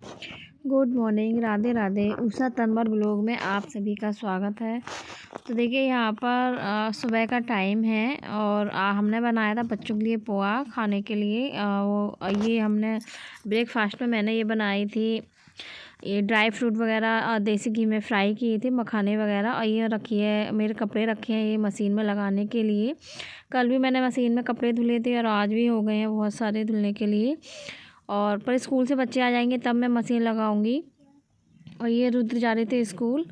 Good morning, Radhe Radhe. Usha Tanwar blog में आप सभी का स्वागत है। तो देखिए यहाँ पर सुबह का टाइम है और हमने बनाया था बच्चों के लिए पोहा खाने के लिए। ये हमने ब्रेकफास्ट में मैंने ये बनाई थी। ये ड्राई फ्रूट वगैरह देसी घी में फ्राई किए थे, मखाने वगैरह। और ये रखी है, मेरे कपड़े रखे हैं ये मशीन में लगाने के लिए। कल भी मैंने मशीन में कपड़े धुले थे और आज भी हो गए हैं बहुत सारे धुलने के लिए। और पर स्कूल से बच्चे आ जाएंगे तब मैं मशीन लगाऊंगी। और ये रुद्र जा रहे थे स्कूल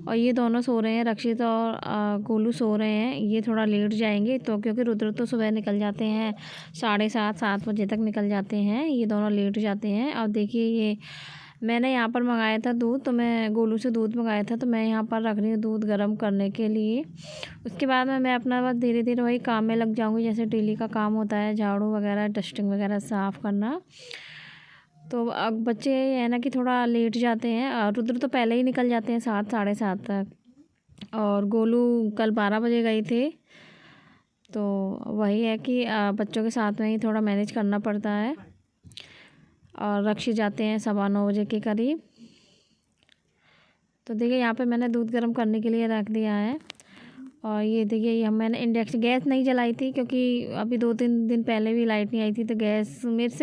और ये दोनों सो रहे हैं, रक्षित और गोलू सो रहे हैं। ये थोड़ा लेट जाएंगे तो क्योंकि रुद्र तो सुबह निकल जाते हैं 7:30 बजे तक निकल जाते हैं, ये दोनों लेट जाते हैं। अब देखिए ये मैंने यहाँ पर मंगाया था दूध, तो मैं गोलू से दूध मंगाया था, तो मैं यहाँ पर रख रही हूँ दूध गर्म करने के लिए। उसके बाद में मैं अपना बस धीरे धीरे वही काम में लग जाऊँगी जैसे डेली का काम होता है, झाड़ू वगैरह डस्टिंग वगैरह साफ़ करना। तो अब बच्चे है ना कि थोड़ा लेट जाते हैं। रुद्र तो पहले ही निकल जाते हैं 7 साढ़े 7 तक, और गोलू कल 12 बजे गए थे। तो वही है कि बच्चों के साथ में ही थोड़ा मैनेज करना पड़ता है। और रक्षित जाते हैं 9:15 बजे के करीब। तो देखिए यहाँ पे मैंने दूध गर्म करने के लिए रख दिया है। और ये देखिए ये मैंने इंडक्शन गैस नहीं जलाई थी क्योंकि अभी 2-3 दिन पहले भी लाइट नहीं आई थी। तो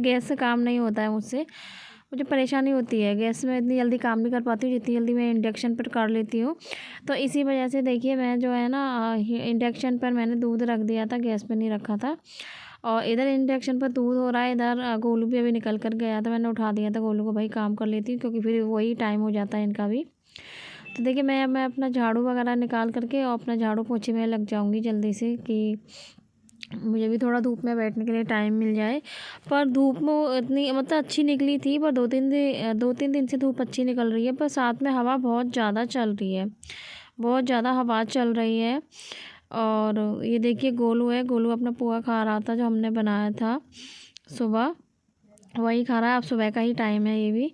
गैस से काम नहीं होता है मुझसे, मुझे परेशानी होती है। गैस में इतनी जल्दी काम नहीं कर पाती हूँ जितनी जल्दी मैं इंडक्शन पर कर लेती हूँ। तो इसी वजह से देखिए मैं जो है ना इंडक्शन पर मैंने दूध रख दिया था, गैस पर नहीं रखा था। और इधर इंडक्शन पर दूध हो रहा है, इधर गोलू भी अभी निकल कर गया था, मैंने उठा दिया था गोलू को, भाई काम कर लेती हूँ क्योंकि फिर वही टाइम हो जाता है इनका भी। तो देखिए मैं अपना झाड़ू वगैरह निकाल करके और अपना झाड़ू पोछे में लग जाऊंगी जल्दी से कि मुझे भी थोड़ा धूप में बैठने के लिए टाइम मिल जाए। पर धूप में इतनी मतलब अच्छी निकली थी, पर 2-3 दिन से धूप अच्छी निकल रही है, पर साथ में हवा बहुत ज़्यादा चल रही है, बहुत ज़्यादा हवा चल रही है। और ये देखिए गोलू है, गोलू अपना पोहा खा रहा था जो हमने बनाया था सुबह, वही खा रहा है। अब सुबह का ही टाइम है ये भी,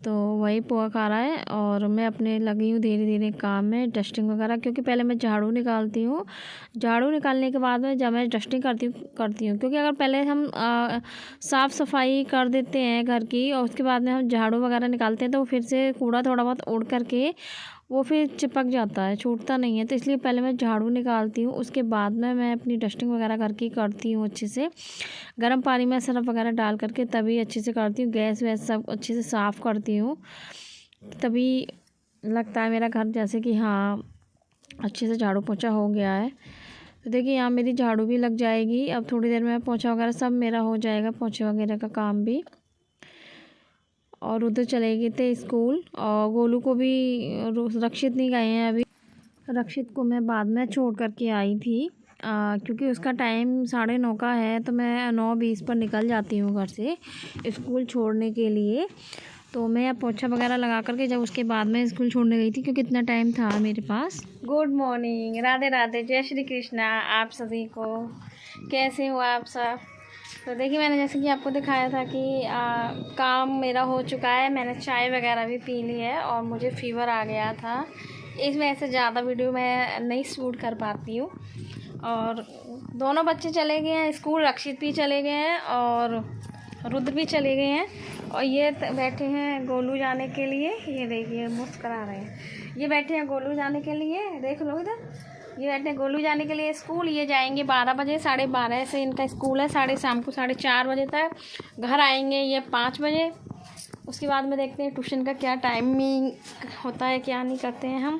तो वही पोहा खा रहा है। और मैं अपने लगी हूँ धीरे धीरे काम में, डस्टिंग वगैरह, क्योंकि पहले मैं झाड़ू निकालती हूँ। झाड़ू निकालने के बाद में जब मैं डस्टिंग करती हूँ क्योंकि अगर पहले हम साफ़ सफाई कर देते हैं घर की और उसके बाद में हम झाड़ू वगैरह निकालते हैं तो फिर से कूड़ा थोड़ा बहुत उड़ करके वो फिर चिपक जाता है, छूटता नहीं है। तो इसलिए पहले मैं झाड़ू निकालती हूँ, उसके बाद में मैं अपनी डस्टिंग वगैरह करके करती हूँ अच्छे से। गर्म पानी में सर्फ वगैरह डाल करके तभी अच्छे से करती हूँ, गैस वैस सब अच्छे से साफ़ करती हूँ, तभी लगता है मेरा घर जैसे कि हाँ अच्छे से झाड़ू पोछा हो गया है। तो देखिए यहाँ मेरी झाड़ू भी लग जाएगी, अब थोड़ी देर में पोछा वगैरह सब मेरा हो जाएगा, पोछे वगैरह का काम भी। और उधर चले गए थे स्कूल और गोलू को भी, रक्षित नहीं गए हैं अभी। रक्षित को मैं बाद में छोड़ करके आई थी क्योंकि उसका टाइम 9:30 का है, तो मैं 9:20 पर निकल जाती हूँ घर से स्कूल छोड़ने के लिए। तो मैं पोछा वगैरह लगा करके जब उसके बाद में स्कूल छोड़ने गई थी क्योंकि इतना टाइम था मेरे पास। गुड मॉर्निंग, राधे राधे, जय श्री कृष्णा आप सभी को। कैसे हो आप सब? तो देखिए मैंने जैसे कि आपको दिखाया था कि काम मेरा हो चुका है, मैंने चाय वगैरह भी पी ली है और मुझे फ़ीवर आ गया था, इस वजह से ज़्यादा वीडियो मैं नहीं शूट कर पाती हूँ। और दोनों बच्चे चले गए हैं स्कूल, रक्षित भी चले गए हैं और रुद्र भी चले गए हैं। और ये बैठे हैं गोलू जाने के लिए, ये देखिए मुस्कुरा रहे हैं, ये बैठे हैं गोलू जाने के लिए, देख लो इधर, ये बैठे हैं गोलू जाने के लिए स्कूल। ये जाएंगे 12 बजे, 12:30 से इनका स्कूल है, शाम को 4:30 बजे तक घर आएंगे ये 5 बजे। उसके बाद में देखते हैं ट्यूशन का क्या टाइमिंग होता है, क्या नहीं करते हैं हम।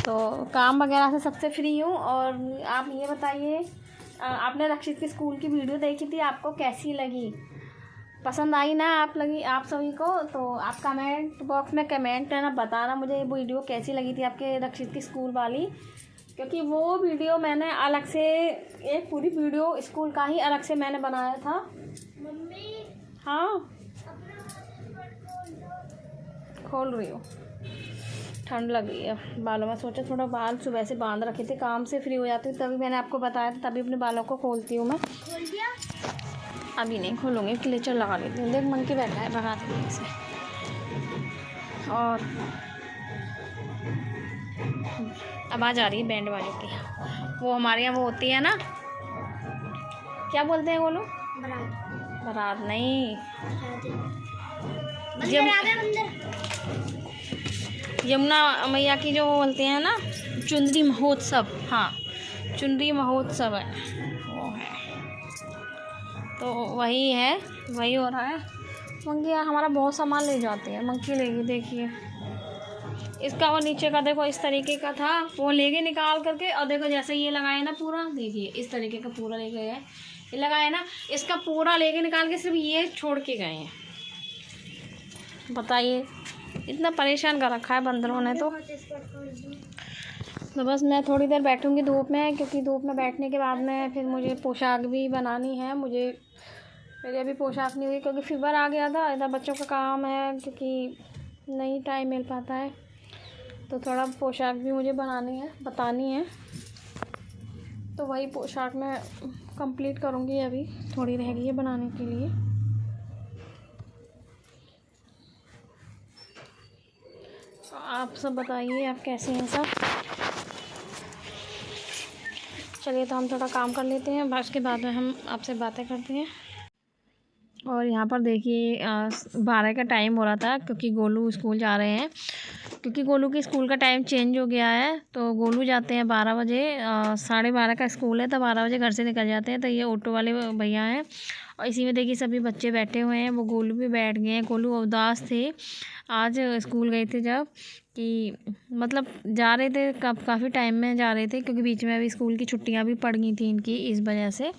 तो काम वगैरह से सबसे फ्री हूँ। और आप ये बताइए, आपने रक्षित के स्कूल की वीडियो देखी थी, आपको कैसी लगी? पसंद आई ना आप सभी को? तो आप कमेंट बॉक्स में कमेंट करना, बताना मुझे वो वीडियो कैसी लगी थी आपके रक्षित की स्कूल वाली, क्योंकि वो वीडियो मैंने अलग से, एक पूरी वीडियो स्कूल का ही अलग से मैंने बनाया था। मम्मी हाँ खोल रही हो, ठंड लग रही है बालों में, सोचा थोड़ा बाल सुबह से बांध रखे थे, काम से फ्री हो जाती हूँ तभी मैंने आपको बताया था, तभी अपने बालों को खोलती हूँ मैं। खोल दिया? अभी नहीं खोलूँगी, क्लेचर लगा लेती हूँ, देख मंकी बैठा है, भगा देती हूँ इसे। और आवाज़ आ रही है बैंड वाले की, वो हमारे यहाँ वो होती है ना, क्या बोलते हैं बोलो? बारात नहीं, यमुना मैया की जो बोलते हैं ना चुनरी महोत्सव, हाँ चुनरी महोत्सव है वो है, तो वही है, वही हो रहा है। मंकी हमारा बहुत सामान ले जाते हैं, मंकी लेगी देखिए, इसका वो नीचे का देखो इस तरीके का था, वो ले गए निकाल करके, और देखो जैसे ये लगाए ना पूरा, देखिए इस तरीके का पूरा ले गए हैं, ये लगाए ना, इसका पूरा लेके निकाल के सिर्फ ये छोड़ के गए हैं। बताइए इतना परेशान कर रखा है बंदरों ने तो बस मैं थोड़ी देर बैठूंगी धूप में, क्योंकि धूप में बैठने के बाद में फिर मुझे पोशाक भी बनानी है। मेरी अभी पोशाक नहीं हुई क्योंकि फीवर आ गया था, इधर बच्चों का काम है, क्योंकि नहीं टाइम मिल पाता है, तो थोड़ा पोशाक भी मुझे बतानी है, तो वही पोशाक मैं कंप्लीट करूँगी, अभी थोड़ी रह गई है बनाने के लिए। आप सब बताइए आप कैसे हैं सब। चलिए तो हम थोड़ा काम कर लेते हैं, उसके बाद में हम आपसे बातें करते हैं। और यहाँ पर देखिए 12 का टाइम हो रहा था, क्योंकि गोलू स्कूल जा रहे हैं, क्योंकि गोलू के स्कूल का टाइम चेंज हो गया है, तो गोलू जाते हैं 12 बजे, 12:30 का स्कूल है, तो 12 बजे घर से निकल जाते हैं। तो ये ऑटो वाले भैया हैं, और इसी में देखिए सभी बच्चे बैठे हुए हैं, वो गोलू भी बैठ गए हैं। गोलू उदास थे, आज स्कूल गए थे जब, कि मतलब जा रहे थे काफ़ी टाइम में जा रहे थे, क्योंकि बीच में अभी स्कूल की छुट्टियां भी पड़ गई थी इनकी, इस वजह से।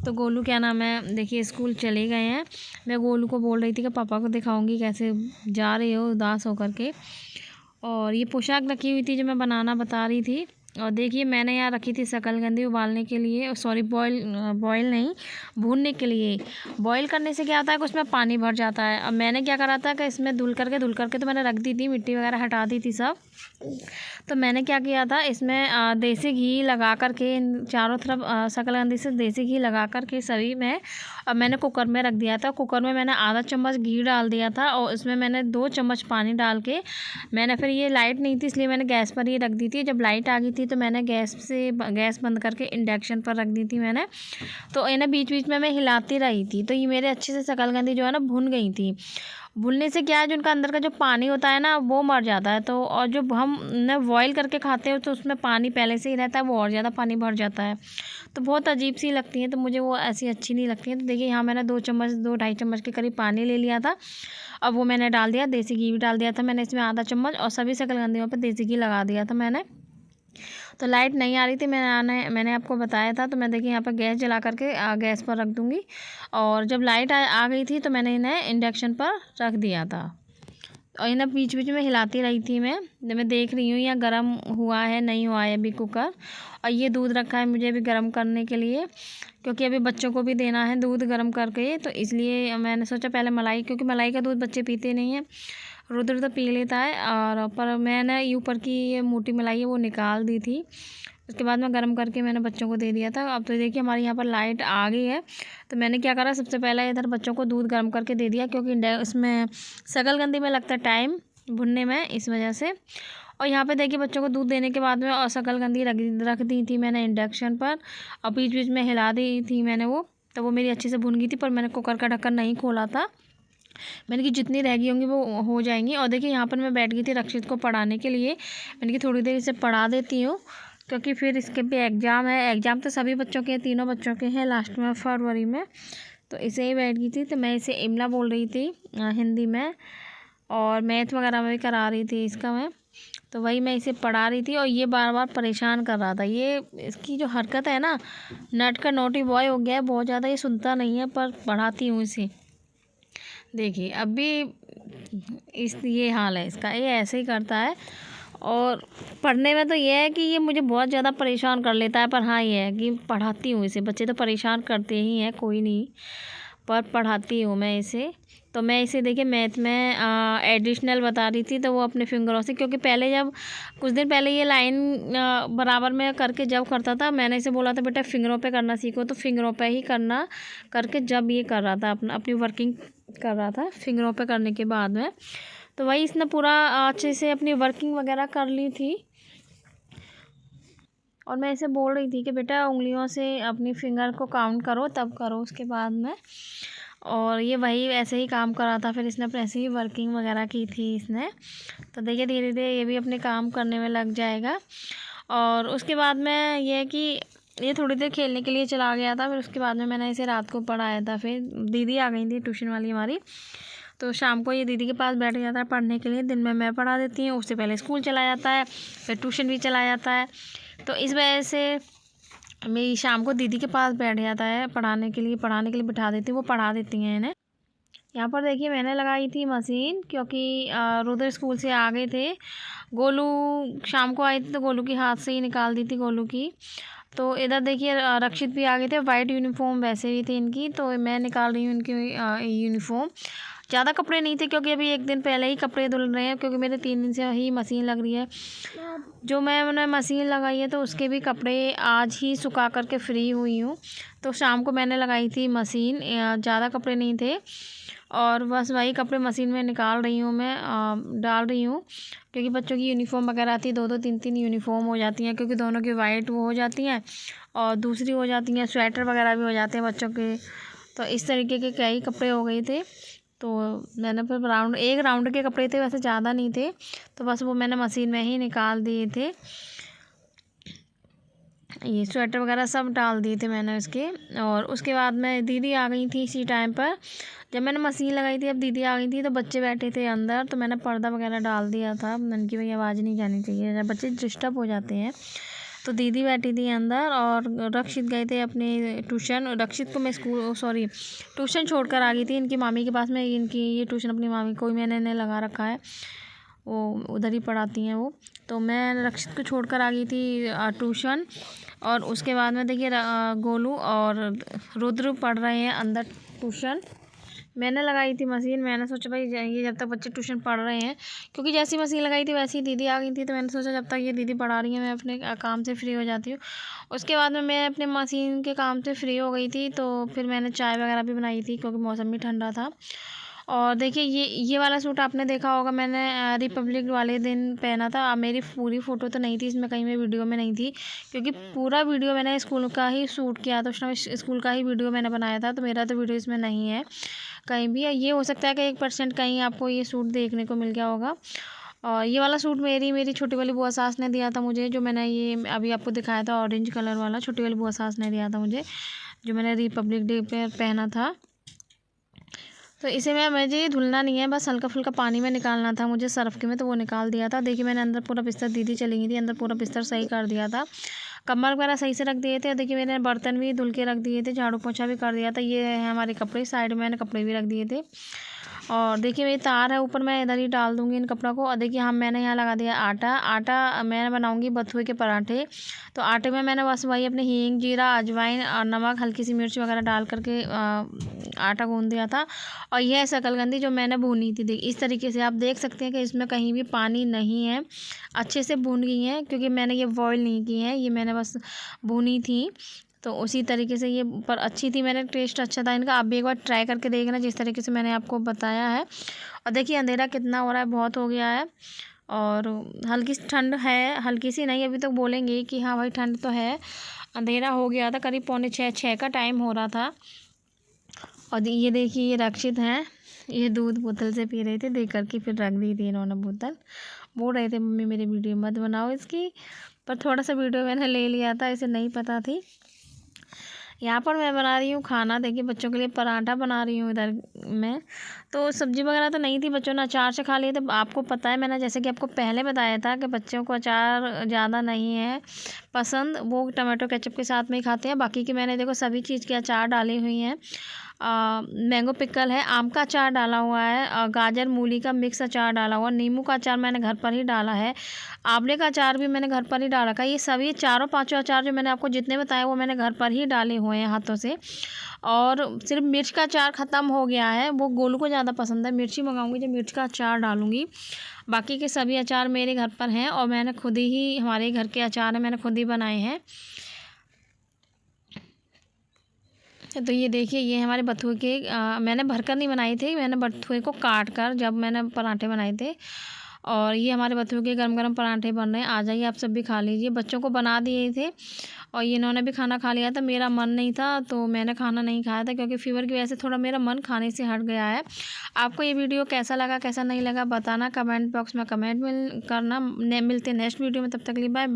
तो गोलू क्या नाम है देखिए स्कूल चले गए हैं। मैं गोलू को बोल रही थी कि पापा को दिखाऊंगी कैसे जा रहे हो उदास होकर के। और ये पोशाक रखी हुई थी जो मैं बनाना बता रही थी, और देखिए मैंने यहाँ रखी थी शकलकंदी उबालने के लिए, सॉरी बॉयल नहीं, भूनने के लिए। बॉयल करने से क्या होता है कि उसमें पानी भर जाता है। अब मैंने क्या करा था कि इसमें धुल करके तो मैंने रख दी थी, मिट्टी वगैरह हटा दी थी सब। तो मैंने क्या किया था, इसमें देसी घी लगा करके चारों तरफ शकलकंदी से देसी घी लगा करके सभी में, अब मैंने कुकर में रख दिया था। कुकर में मैंने आधा चम्मच घी डाल दिया था, और इसमें मैंने 2 चम्मच पानी डाल के मैंने फिर, ये लाइट नहीं थी इसलिए मैंने गैस पर ही रख दी थी। जब लाइट आ गई थी तो मैंने गैस बंद करके इंडक्शन पर रख दी थी मैंने। तो इन्हें बीच बीच में मैं हिलाती रही थी, तो ये मेरे अच्छे से शकलकंदी जो है ना भुन गई थी। भुनने से क्या है, जो उनका अंदर का जो पानी होता है ना वो मर जाता है। तो और जो हम न बॉयल करके खाते हैं तो उसमें पानी पहले से ही रहता है, वो और ज़्यादा पानी भर जाता है, तो बहुत अजीब सी लगती है, तो मुझे वो ऐसी अच्छी नहीं लगती है। तो देखिए यहाँ मैंने 2 ढाई चम्मच के करीब पानी ले लिया था, अब वो मैंने डाल दिया। देसी घी भी डाल दिया था मैंने इसमें आधा चम्मच, और सभी शकलकंदियों पर देसी घी लगा दिया था मैंने। तो लाइट नहीं आ रही थी, मैंने आपको बताया था। तो मैं देखिए यहाँ पर गैस जला करके गैस पर रख दूँगी, और जब लाइट आ गई थी तो मैंने इन्हें इंडक्शन पर रख दिया था, और इन्हें बीच बीच में हिलाती रही थी मैं देख रही हूँ यहाँ गर्म हुआ है नहीं हुआ है अभी कुकर। और ये दूध रखा है मुझे अभी गर्म करने के लिए, क्योंकि अभी बच्चों को भी देना है दूध गर्म करके, तो इसलिए मैंने सोचा पहले मलाई, क्योंकि मलाई का दूध बच्चे पीते नहीं हैं, रुद्र तो पी लेता है। और पर मैंने ये ऊपर की ये मोटी मलाई है वो निकाल दी थी, उसके बाद में गर्म करके मैंने बच्चों को दे दिया था। अब तो देखिए हमारे यहाँ पर लाइट आ गई है, तो मैंने क्या करा, सबसे पहले इधर बच्चों को दूध गर्म करके दे दिया, क्योंकि इसमें शकलकंदी में लगता है टाइम भुनने में, इस वजह से। और यहाँ पे देखिए बच्चों को दूध देने के बाद में और शकलकंदी रख दी थी मैंने इंडक्शन पर, और बीच बीच में हिला दी थी मैंने वो, तो वो मेरी अच्छे से भुन गई थी। पर मैंने कुकर का ढक्कन नहीं खोला था, मैंने कि जितनी रह गई होंगी वो हो जाएंगी। और देखिए यहाँ पर मैं बैठ गई थी रक्षित को पढ़ाने के लिए, मैंने कि थोड़ी देर इसे पढ़ा देती हूँ, क्योंकि फिर इसके भी एग्ज़ाम है। एग्ज़ाम तो सभी बच्चों के, तीनों बच्चों के हैं लास्ट में फरवरी में। तो इसे ही बैठ गई थी, तो मैं इसे इमला बोल रही थी हिंदी में, और मैथ वगैरह में भी करा रही थी इसका मैं, तो वही मैं इसे पढ़ा रही थी। और ये बार बार परेशान कर रहा था, ये इसकी जो हरकत है ना, नट का नोटी बॉय हो गया है बहुत ज़्यादा, ये सुनता नहीं है, पर पढ़ाती हूँ इसे। देखिए अभी ये हाल है इसका, ये ऐसे ही करता है। और पढ़ने में तो ये है कि ये मुझे बहुत ज़्यादा परेशान कर लेता है, पर हाँ ये है कि पढ़ाती हूँ इसे। बच्चे तो परेशान करते ही हैं, कोई नहीं, पर पढ़ाती हूँ मैं इसे। तो मैं इसे देखिए मैथ में एडिशनल बता रही थी, तो वो अपने फिंगरों से, क्योंकि पहले जब कुछ दिन पहले ये लाइन बराबर में करके जब करता था, मैंने इसे बोला था बेटा फिंगरों पे करना सीखो, तो फिंगरों पे ही करना करके जब ये कर रहा था अपनी वर्किंग कर रहा था फिंगरों पे करने के बाद में, तो वही इसने पूरा अच्छे से अपनी वर्किंग वगैरह कर ली थी। और मैं इसे बोल रही थी कि बेटा उंगलियों से अपनी फिंगर को काउंट करो, तब करो उसके बाद में। और ये वही ऐसे ही काम कर रहा था, फिर इसने अपने ऐसे ही वर्किंग वगैरह की थी इसने। तो देखिए धीरे धीरे ये भी अपने काम करने में लग जाएगा। और उसके बाद में ये है कि ये थोड़ी देर खेलने के लिए चला गया था, फिर उसके बाद में मैंने इसे रात को पढ़ाया था। फिर दीदी आ गई थी ट्यूशन वाली हमारी, तो शाम को ये दीदी के पास बैठ जाता है पढ़ने के लिए। दिन में मैं पढ़ा देती हूँ, उससे पहले स्कूल चला जाता है, फिर ट्यूशन भी चला जाता है। तो इस वजह से मेरी शाम को दीदी के पास बैठ जाता है पढ़ाने के लिए बिठा देती हूँ, वो पढ़ा देती हैं इन्हें। यहाँ पर देखिए मैंने लगाई थी मशीन, क्योंकि रुद्र स्कूल से आ गए थे। गोलू शाम को आई थी तो गोलू की हाथ से ही निकाल दी थी गोलू की। तो इधर देखिए रक्षित भी आ गए थे, वाइट यूनिफॉर्म वैसे भी थी इनकी, तो मैं निकाल रही हूँ इनकी यूनिफॉर्म। ज़्यादा कपड़े नहीं थे क्योंकि अभी एक दिन पहले ही कपड़े धुल रहे हैं, क्योंकि मेरे 3 दिन से ही मशीन लग रही है। जो मैंने मशीन लगाई है तो उसके भी कपड़े आज ही सुखा करके फ्री हुई हूँ। तो शाम को मैंने लगाई थी मशीन, ज़्यादा कपड़े नहीं थे और बस वही कपड़े मशीन में निकाल रही हूँ मैं, डाल रही हूँ। क्योंकि बच्चों की यूनिफॉर्म वगैरह आती है, 2-2 3-3 यूनिफॉर्म हो जाती हैं, क्योंकि दोनों की वाइट वो हो जाती हैं और दूसरी हो जाती हैं स्वेटर वगैरह भी हो जाते हैं बच्चों के। तो इस तरीके के कई कपड़े हो गए थे। तो मैंने फिर एक राउंड के कपड़े थे, वैसे ज़्यादा नहीं थे, तो बस वो मैंने मशीन में ही निकाल दिए थे। ये स्वेटर वगैरह सब डाल दिए थे मैंने उसके। और उसके बाद में दीदी आ गई थी इसी टाइम पर, जब मैंने मशीन लगाई थी अब दीदी आ गई थी, तो बच्चे बैठे थे अंदर, तो मैंने पर्दा वगैरह डाल दिया था। मैंने की भाई आवाज़ नहीं जानी चाहिए, बच्चे डिस्टर्ब हो जाते हैं। तो दीदी बैठी थी अंदर और रक्षित गए थे अपने ट्यूशन। रक्षित को मैं ट्यूशन छोड़ कर आ गई थी इनकी मामी के पास में। इनकी ये ट्यूशन अपनी मामी को ही मैंने इन्हें लगा रखा है, वो उधर ही पढ़ाती हैं वो। तो मैं रक्षित को छोड़ कर आ गई थी ट्यूशन। और उसके बाद में देखिए गोलू और रुद्र पढ़ रहे हैं अंदर ट्यूशन। मैंने लगाई थी मशीन, मैंने सोचा भाई ये जब तक बच्चे ट्यूशन पढ़ रहे हैं, क्योंकि जैसी मशीन लगाई थी वैसी दीदी आ गई थी, तो मैंने सोचा जब तक ये दीदी पढ़ा रही है मैं अपने काम से फ्री हो जाती हूँ। उसके बाद में मैं अपने मशीन के काम से फ्री हो गई थी, तो फिर मैंने चाय वगैरह भी बनाई थी, क्योंकि मौसम भी ठंडा था। और देखिए ये वाला सूट आपने देखा होगा, मैंने रिपब्लिक वाले दिन पहना था। मेरी पूरी फ़ोटो तो नहीं थी इसमें, कहीं मैं वीडियो में नहीं थी, क्योंकि पूरा वीडियो मैंने स्कूल का ही शूट किया था, उस समय स्कूल का ही वीडियो मैंने बनाया था, तो मेरा तो वीडियो इसमें नहीं है कहीं भी। ये हो सकता है कि 1% कहीं आपको ये सूट देखने को मिल गया होगा। और ये वाला सूट मेरी छोटी वाली बुआ सास ने दिया था मुझे, जो मैंने ये अभी आपको दिखाया था ऑरेंज कलर वाला, छोटी वाली बुआ सास ने दिया था मुझे, जो मैंने रिपब्लिक डे पे पहना था। तो इसे मुझे धुलना नहीं है, बस हल्का फुल्का पानी में निकालना था मुझे सर्फ के में, तो वो निकाल दिया था। देखिए मैंने अंदर पूरा बिस्तर, दीदी चली गई थी अंदर, पूरा बिस्तर सही कर दिया था, कम्बल वगैरह सही से रख दिए थे। देखिए मैंने बर्तन भी धुल के रख दिए थे, झाड़ू पोछा भी कर दिया था। ये है हमारे कपड़े, साइड में मैंने कपड़े भी रख दिए थे। और देखिए मेरी तार है ऊपर, मैं इधर ही डाल दूँगी इन कपड़ों को। और देखिए मैंने यहाँ लगा दिया आटा मैं बनाऊँगी बथुए के पराठे। तो आटे में मैंने बस वही अपने हींग, जीरा, अजवाइन और नमक, हल्की सी मिर्च वगैरह डाल करके आटा गूँध दिया था। और यह है शकलकंदी जो मैंने भूनी थी। देखिए इस तरीके से आप देख सकते हैं कि इसमें कहीं भी पानी नहीं है, अच्छे से भून गई हैं, क्योंकि मैंने ये बॉईल नहीं की है, ये मैंने बस भूनी थी। तो उसी तरीके से ये पर अच्छी थी, मैंने टेस्ट अच्छा था इनका। आप भी एक बार ट्राई करके देखना जिस तरीके से मैंने आपको बताया है। और देखिए अंधेरा कितना हो रहा है, बहुत हो गया है। और हल्की सी ठंड है, हल्की सी नहीं, अभी तक बोलेंगे कि हाँ भाई ठंड तो है। अंधेरा हो गया था, करीब 5:45 का टाइम हो रहा था। और ये देखिए ये रक्षित हैं, ये दूध बोतल से पी रहे थे, देख करके फिर रख दी थी इन्होंने बोतल। बोल रहे थे मम्मी मेरी वीडियो मत बनाओ इसकी, पर थोड़ा सा वीडियो मैंने ले लिया था, इसे नहीं पता थी। यहाँ पर मैं बना रही हूँ खाना, देखिए बच्चों के लिए पराठा बना रही हूँ इधर मैं। तो सब्ज़ी वगैरह तो नहीं थी, बच्चों ने अचार से खा लिए थे। आपको पता है मैंने जैसे कि आपको पहले बताया था कि बच्चों को अचार ज़्यादा नहीं है पसंद, वो टमाटो केचप के साथ में ही खाते हैं। बाकी की मैंने देखो सभी चीज़ के अचार डाली हुई हैं। मैंगो पिकल है, आम का अचार डाला हुआ है, गाजर मूली का मिक्स अचार डाला हुआ, नींबू का अचार मैंने घर पर ही डाला है, आंवले का अचार भी मैंने घर पर ही डाल रखा है। ये सभी 4-5 अचार जो मैंने आपको जितने बताए वो मैंने घर पर ही डाले हुए हैं हाथों से। और सिर्फ मिर्च का अचार ख़त्म हो गया है, वो गोलू को ज़्यादा पसंद है, मिर्ची मंगाऊंगी जब मिर्च का अचार डालूंगी। बाकी के सभी अचार मेरे घर पर हैं और मैंने खुद ही, हमारे घर के अचार हैं, मैंने खुद ही बनाए हैं। तो ये देखिए ये हमारे बथुए के मैंने भरकर नहीं बनाए थे, मैंने बथुए को काट कर जब मैंने पराठे बनाए थे। और ये हमारे बच्चों के गरम गरम पराठे बन रहे हैं, आ जाइए आप सब भी खा लीजिए। बच्चों को बना दिए थे और ये इन्होंने भी खाना खा लिया था। मेरा मन नहीं था तो मैंने खाना नहीं खाया था, क्योंकि फ़ीवर की वजह से थोड़ा मेरा मन खाने से हट गया है। आपको ये वीडियो कैसा लगा कैसा नहीं लगा बताना, कमेंट बॉक्स में कमेंट करना। मिलते हैं नेक्स्ट वीडियो में, तब तक के लिए बाय बाय।